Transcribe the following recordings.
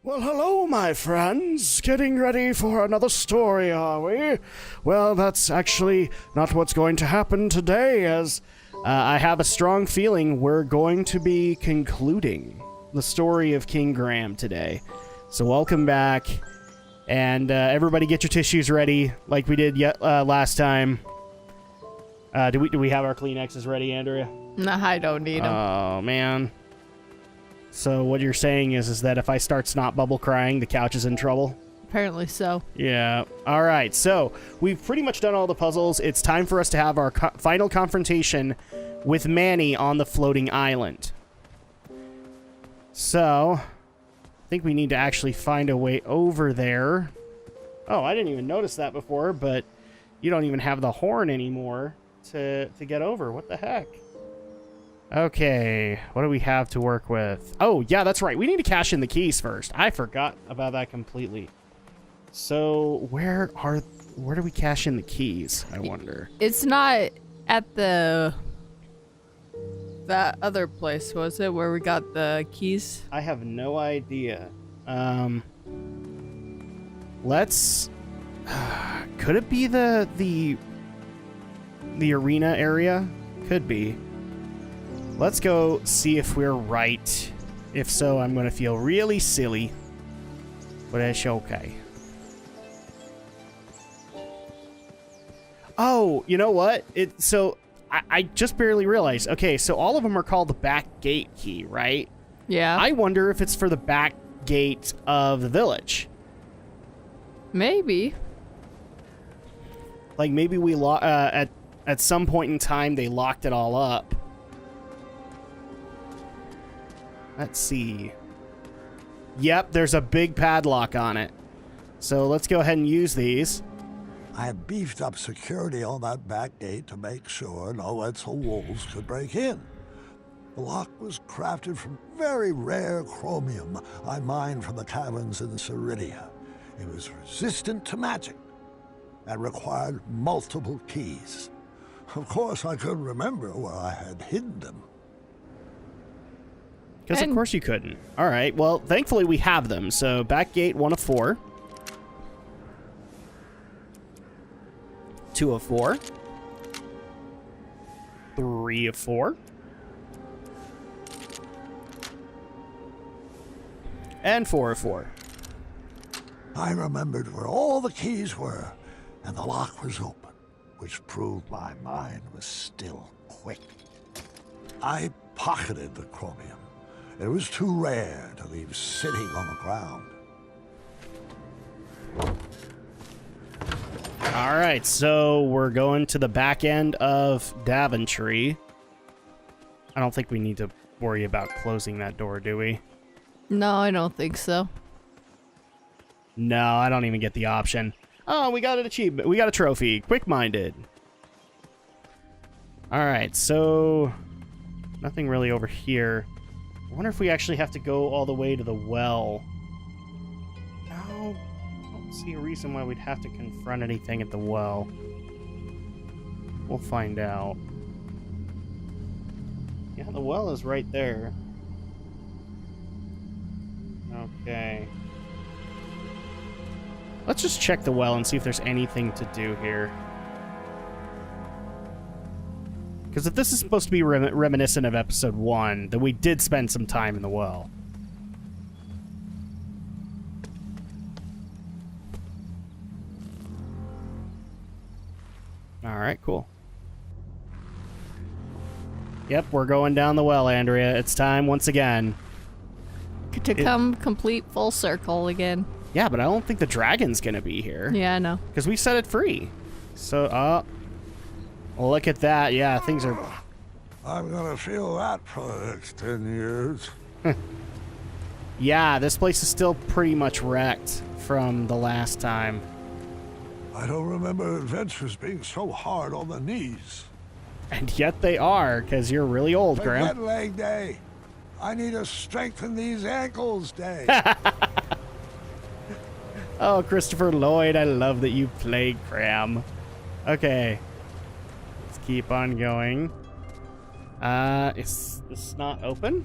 Well, hello, my friends. Getting ready for another story, are we? Well, that's actually not what's going to happen today, as I have a strong feeling we're going to be concluding the story of King Graham today. So welcome back, and everybody get your tissues ready, like we did last time. Do we have our Kleenexes ready, Andrea? Nah, I don't need them. Oh, man. So what you're saying is that if I start snot bubble crying, the couch is in trouble? Apparently so. Yeah. All right. So we've pretty much done all the puzzles. It's time for us to have our final confrontation with Manny on the floating island. So I think we need to actually find a way over there. Oh, I didn't even notice that before, but you don't even have the horn anymore to get over. What the heck? Okay, what do we have to work with? Oh, yeah, that's right. We need to cash in the keys first. I forgot about that completely. So, where do we cash in the keys, I wonder? It's not at that other place, was it, where we got the keys? I have no idea. Let's... could it be the arena area? Could be. Let's go see if we're right. If so, I'm going to feel really silly. But it's okay. Oh, you know what? So I just barely realized. Okay, so all of them are called the back gate key, right? Yeah. I wonder if it's for the back gate of the village. Maybe. Like maybe we at some point in time they locked it all up. Let's see. Yep, there's a big padlock on it. So let's go ahead and use these. I had beefed up security on that back gate to make sure no Etzel wolves could break in. The lock was crafted from very rare chromium I mined from the caverns in Ceridia. It was resistant to magic and required multiple keys. Of course, I couldn't remember where I had hidden them. Because of course you couldn't. All right, well, thankfully we have them. So back gate 1 of 4. 2 of 4. 3 of 4. And 4 of 4. I remembered where all the keys were, and the lock was open, which proved my mind was still quick. I pocketed the chromium. It was too rare to leave sitting on the ground. All right, so we're going to the back end of Daventry. I don't think we need to worry about closing that door, do we? No, I don't think so. No, I don't even get the option. Oh, we got an achievement. We got a trophy. Quick-minded. All right, so nothing really over here. I wonder if we actually have to go all the way to the well. No, I don't see a reason why we'd have to confront anything at the well. We'll find out. Yeah, the well is right there. Okay. Let's just check the well and see if there's anything to do here. Because if this is supposed to be reminiscent of episode 1, then we did spend some time in the well. Alright, cool. Yep, we're going down the well, Andrea. It's time once again. To come complete full circle again. Yeah, but I don't think the dragon's gonna be here. Yeah, I know. Because we set it free. So, look at that. Yeah, things are... I'm gonna feel that for the next 10 years. Yeah, this place is still pretty much wrecked from the last time. I don't remember adventures being so hard on the knees. And yet they are, because you're really old, Graham. Forget leg day. I need to strengthen these ankles day. Oh, Christopher Lloyd, I love that you played Graham. Okay. Let's keep on going. Is this not open?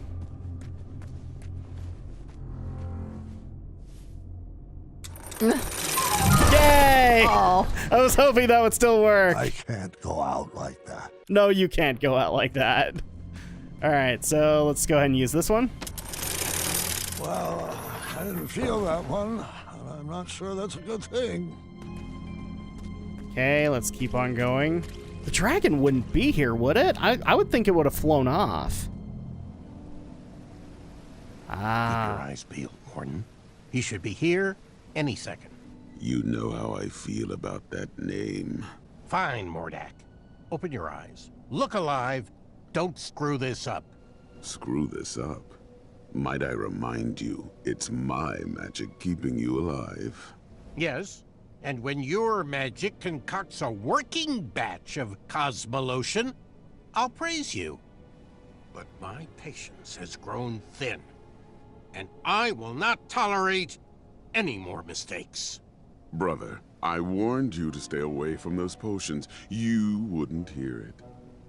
Yay! Oh. I was hoping that would still work. I can't go out like that. No, you can't go out like that. All right, so let's go ahead and use this one. Well, I didn't feel that one, and I'm not sure that's a good thing. Okay, let's keep on going. The dragon wouldn't be here, would it? I would think it would have flown off. Keep your Ah. eyes peeled, Morton. He should be here any second. You know how I feel about that name. Fine, Mordak. Open your eyes. Look alive. Don't screw this up. Screw this up. Might I remind you, it's my magic keeping you alive. Yes, and when your magic concocts a working batch of cosmolotion, I'll praise you. But my patience has grown thin, and I will not tolerate any more mistakes. Brother, I warned you to stay away from those potions. You wouldn't hear it.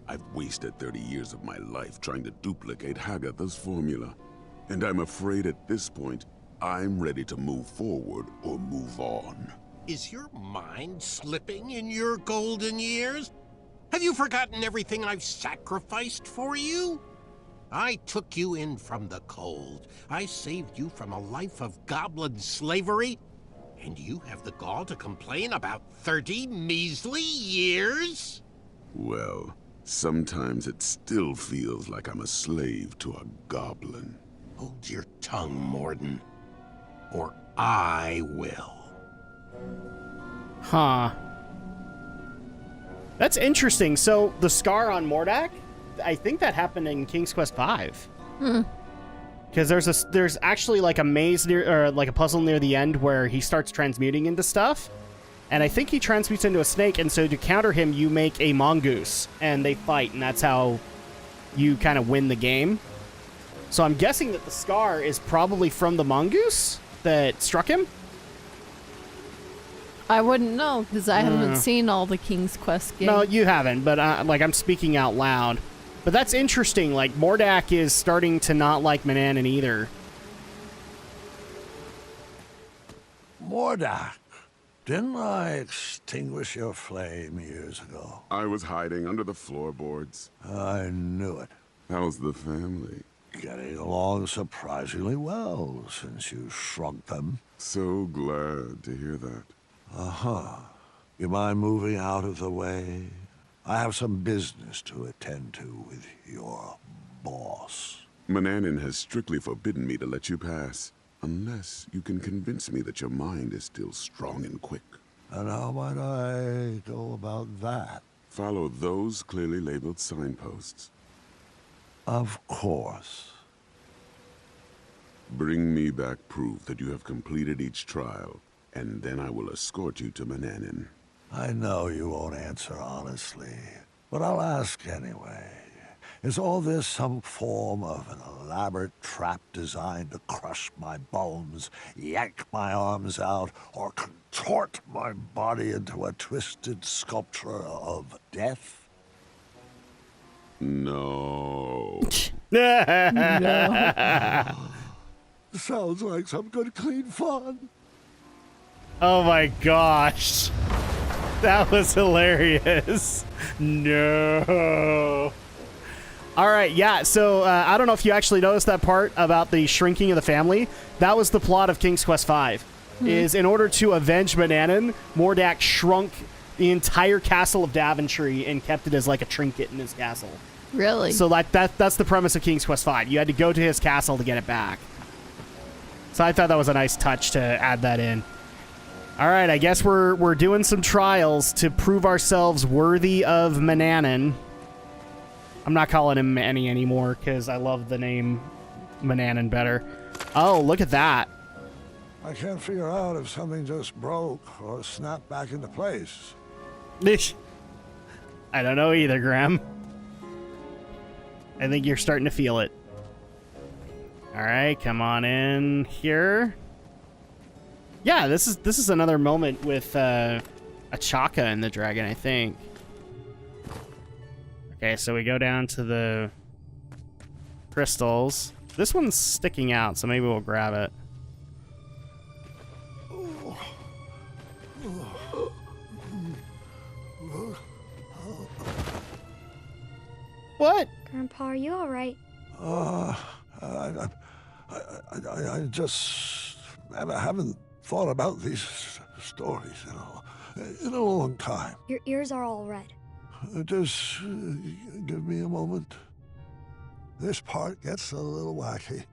I've wasted 30 years of my life trying to duplicate Hagatha's formula. And I'm afraid at this point, I'm ready to move forward or move on. Is your mind slipping in your golden years? Have you forgotten everything I've sacrificed for you? I took you in from the cold. I saved you from a life of goblin slavery. And you have the gall to complain about 30 measly years? Well, sometimes it still feels like I'm a slave to a goblin. Hold your tongue, Morden, or I will. Huh. That's interesting. So the scar on Mordak, I think that happened in King's Quest V. Because there's actually like a maze near, or like a puzzle near the end where he starts transmuting into stuff, and I think he transmutes into a snake. And so to counter him, you make a mongoose, and they fight, and that's how you kind of win the game. So I'm guessing that the scar is probably from the mongoose that struck him. I wouldn't know because I haven't seen all the King's Quest games. No, you haven't, but like I'm speaking out loud. But that's interesting. Like Mordak is starting to not like MartAnimE either. Mordak, didn't I extinguish your flame years ago? I was hiding under the floorboards. I knew it. How's the family? Getting along surprisingly well since you shrunk them. So glad to hear that. You mind moving out of the way? I have some business to attend to with your boss. MartAnimE has strictly forbidden me to let you pass, unless you can convince me that your mind is still strong and quick. And how might I go about that? Follow those clearly labeled signposts. Of course. Bring me back proof that you have completed each trial, and then I will escort you to MartAnimE. I know you won't answer honestly, but I'll ask anyway. Is all this some form of an elaborate trap designed to crush my bones, yank my arms out, or contort my body into a twisted sculpture of death? No. Sounds like some good clean fun. Oh my gosh. That was hilarious. No. All right, yeah, so I don't know if you actually noticed that part about the shrinking of the family. That was the plot of King's Quest V. Is in order to avenge MartAnimE, Mordak shrunk the entire castle of Daventry and kept it as like a trinket in his castle. Really? So that's the premise of King's Quest V. You had to go to his castle to get it back. So I thought that was a nice touch to add that in. All right, I guess we're doing some trials to prove ourselves worthy of MartAnimE. I'm not calling him Manny anymore because I love the name MartAnimE better. Oh, look at that. I can't figure out if something just broke or snapped back into place. I don't know either, Graham. I think you're starting to feel it. All right, come on in here. Yeah, this is another moment with Achaka and the dragon, I think. Okay, so we go down to the crystals. This one's sticking out, so maybe we'll grab it. What? Grandpa, are you all right? I just haven't thought about these stories, in a long time. Your ears are all red. Just give me a moment. This part gets a little wacky.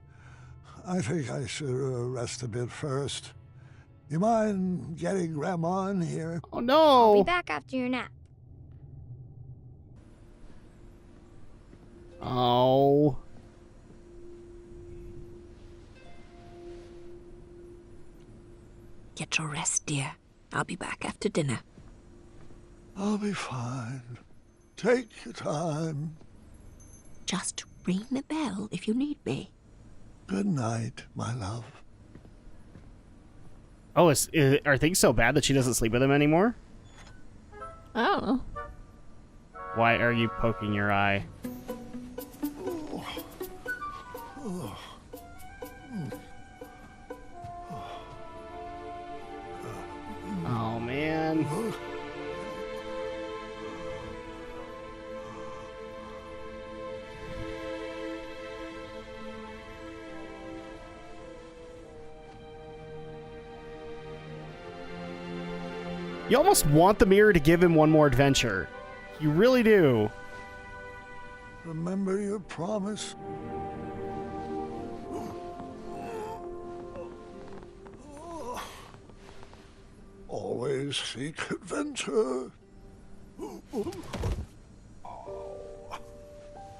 I think I should rest a bit first. You mind getting Grandma in here? Oh I'll no! be back after your nap. Oh. Get your rest, dear. I'll be back after dinner. I'll be fine. Take your time. Just ring the bell if you need me. Good night, my love. Oh, are things so bad that she doesn't sleep with him anymore? I don't know. Why are you poking your eye? Oh, man. You almost want the mirror to give him one more adventure. You really do. Remember your promise? Always seek adventure. Oh,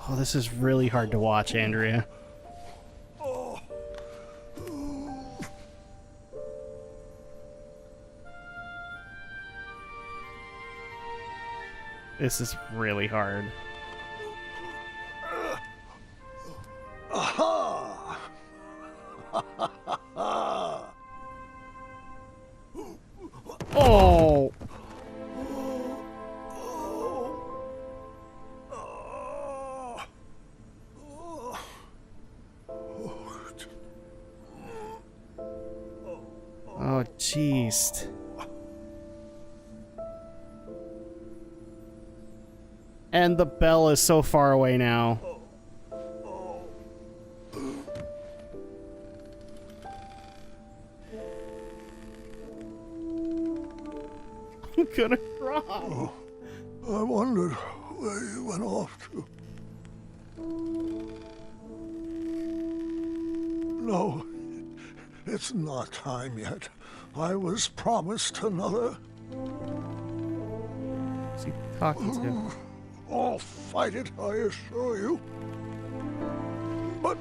this is really hard to watch, Andrea. This is really hard. Aha! Oh! Oh, jeez. And the bell is so far away now. I'm gonna cry. I wondered where you went off to. No, it's not time yet. I was promised another. Who's he talking to? I'll fight it, I assure you. But...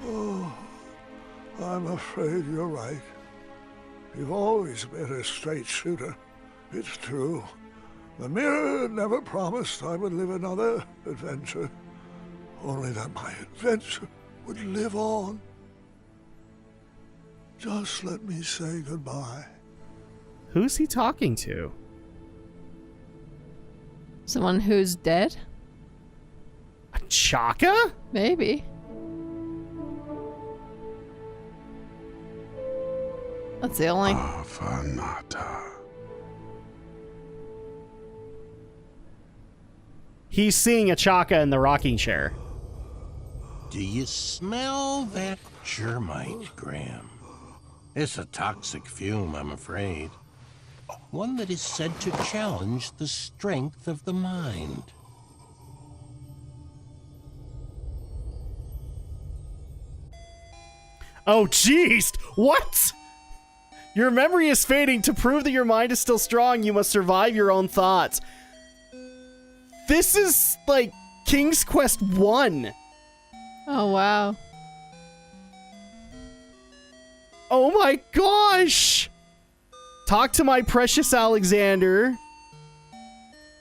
Oh, I'm afraid you're right. You've always been a straight shooter. It's true. The mirror never promised I would live another adventure. Only that my adventure would live on. Just let me say goodbye. Who's he talking to? Someone who's dead? A Chaka? Maybe. That's the only... Afanata. He's seeing a Chaka in the rocking chair. Do you smell that germite, Graham? It's a toxic fume, I'm afraid. One that is said to challenge the strength of the mind. Oh, jeez! What? Your memory is fading. To prove that your mind is still strong, you must survive your own thoughts. This is like King's Quest 1. Oh, wow. Oh my gosh! Talk to my precious Alexander.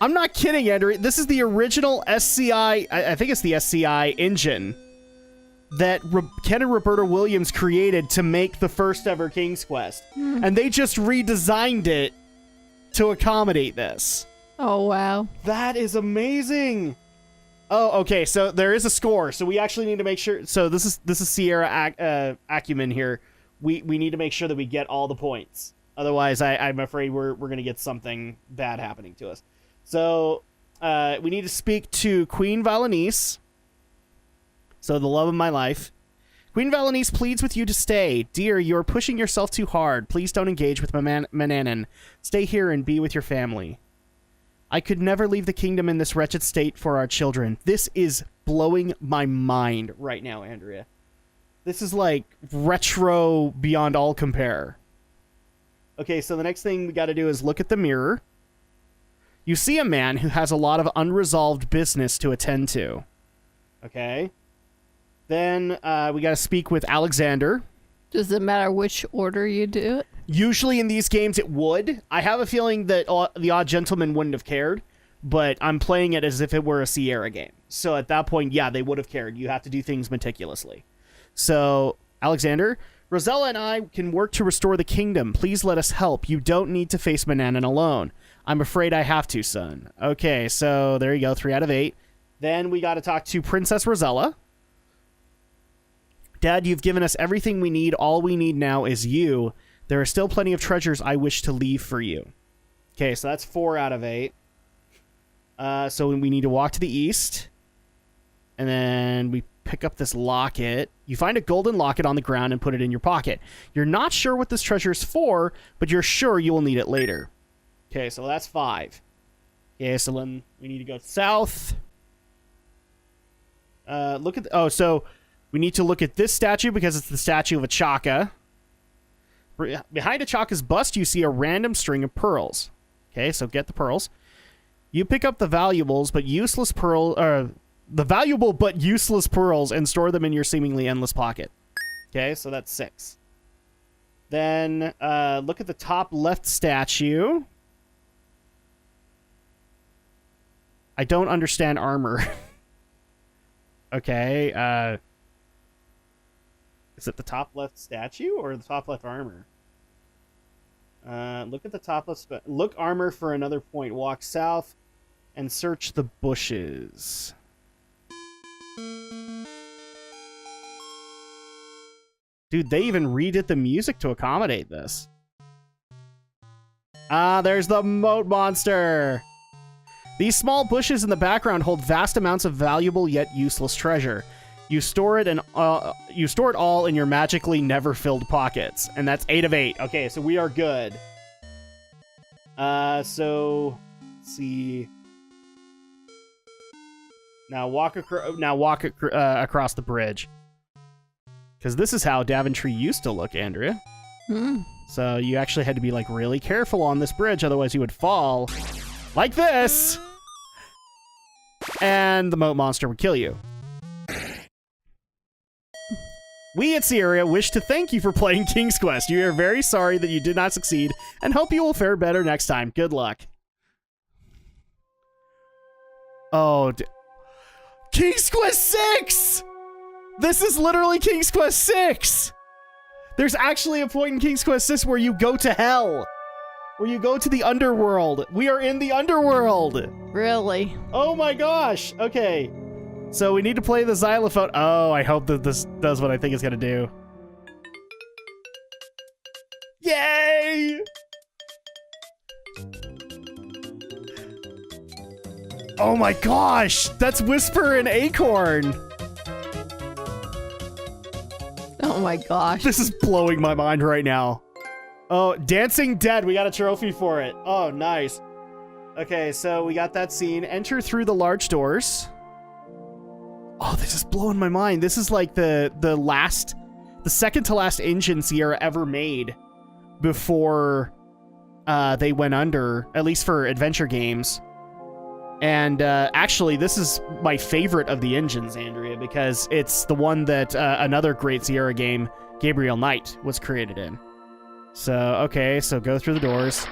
I'm not kidding, Andrew. This is the original SCI, I think it's the SCI engine that Ken and Roberta Williams created to make the first ever King's Quest. And they just redesigned it to accommodate this. Oh, wow. That is amazing. Oh, okay. So there is a score. So we actually need to make sure. So this is Sierra Acumen here. We need to make sure that we get all the points. Otherwise, I'm afraid we're gonna get something bad happening to us. So we need to speak to Queen Valenice. So the love of my life. Queen Valenice pleads with you to stay. Dear, you are pushing yourself too hard. Please don't engage with MartAnimE. Stay here and be with your family. I could never leave the kingdom in this wretched state for our children. This is blowing my mind right now, Andrea. This is like retro beyond all compare. Okay, so the next thing we got to do is look at the mirror. You see a man who has a lot of unresolved business to attend to. Okay. Then we got to speak with Alexander. Does it matter which order you do it? Usually in these games it would. I have a feeling that the Odd Gentleman wouldn't have cared, but I'm playing it as if it were a Sierra game. So at that point, yeah, they would have cared. You have to do things meticulously. So, Alexander, Rosella and I can work to restore the kingdom. Please let us help. You don't need to face MartAnimE alone. I'm afraid I have to, son. Okay, so there you go, 3 out of 8. Then we got to talk to Princess Rosella. Dad, you've given us everything we need. All we need now is you. There are still plenty of treasures I wish to leave for you. Okay, so that's 4 out of 8. So we need to walk to the east. And then we pick up this locket. You find a golden locket on the ground and put it in your pocket. You're not sure what this treasure is for, but you're sure you will need it later. Okay, so that's 5. Okay, so then we need to go south. Look at... so... We need to look at this statue because it's the statue of Achaka. Behind Achaka's bust, you see a random string of pearls. Okay, so get the pearls. You pick up the valuable but useless pearls and store them in your seemingly endless pocket. Okay, so that's 6. Then look at the top left statue. I don't understand armor. Okay, is it the top left statue or the top left armor? Look at the top left... Look armor for another point. Walk south and search the bushes. Dude, they even redid the music to accommodate this. Ah, there's the moat monster! These small bushes in the background hold vast amounts of valuable yet useless treasure. You store it all in your magically never filled pockets, and that's 8 of 8. Okay, so we are good. So let's see. Now walk across the bridge, because this is how Daventry used to look, Andrea. So you actually had to be like really careful on this bridge, otherwise you would fall like this, and the moat monster would kill you. We at Sierra wish to thank you for playing King's Quest. We are very sorry that you did not succeed and hope you will fare better next time. Good luck. Oh, King's Quest 6! This is literally King's Quest 6! There's actually a point in King's Quest 6 where you go to hell. Where you go to the underworld. We are in the underworld. Really? Oh my gosh. Okay. So we need to play the xylophone. Oh, I hope that this does what I think it's gonna do. Yay! Oh my gosh! That's Whisper and Acorn! Oh my gosh. This is blowing my mind right now. Oh, Dancing Dead. We got a trophy for it. Oh, nice. Okay, so we got that scene. Enter through the large doors. Oh, this is blowing my mind. This is like the second to last engine Sierra ever made before they went under, at least for adventure games. And actually, this is my favorite of the engines, Andrea, because it's the one that another great Sierra game, Gabriel Knight, was created in. So, okay, so go through the doors.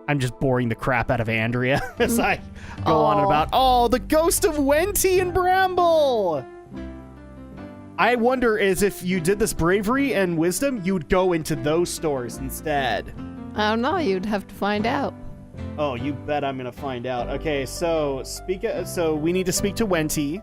I'm just boring the crap out of Andrea as I go on and about. Oh, the ghost of Wenty and Bramble! I wonder is if you did this bravery and wisdom, you'd go into those stores instead. I don't know. You'd have to find out. Oh, you bet I'm gonna find out. Okay, so so we need to speak to Wenty.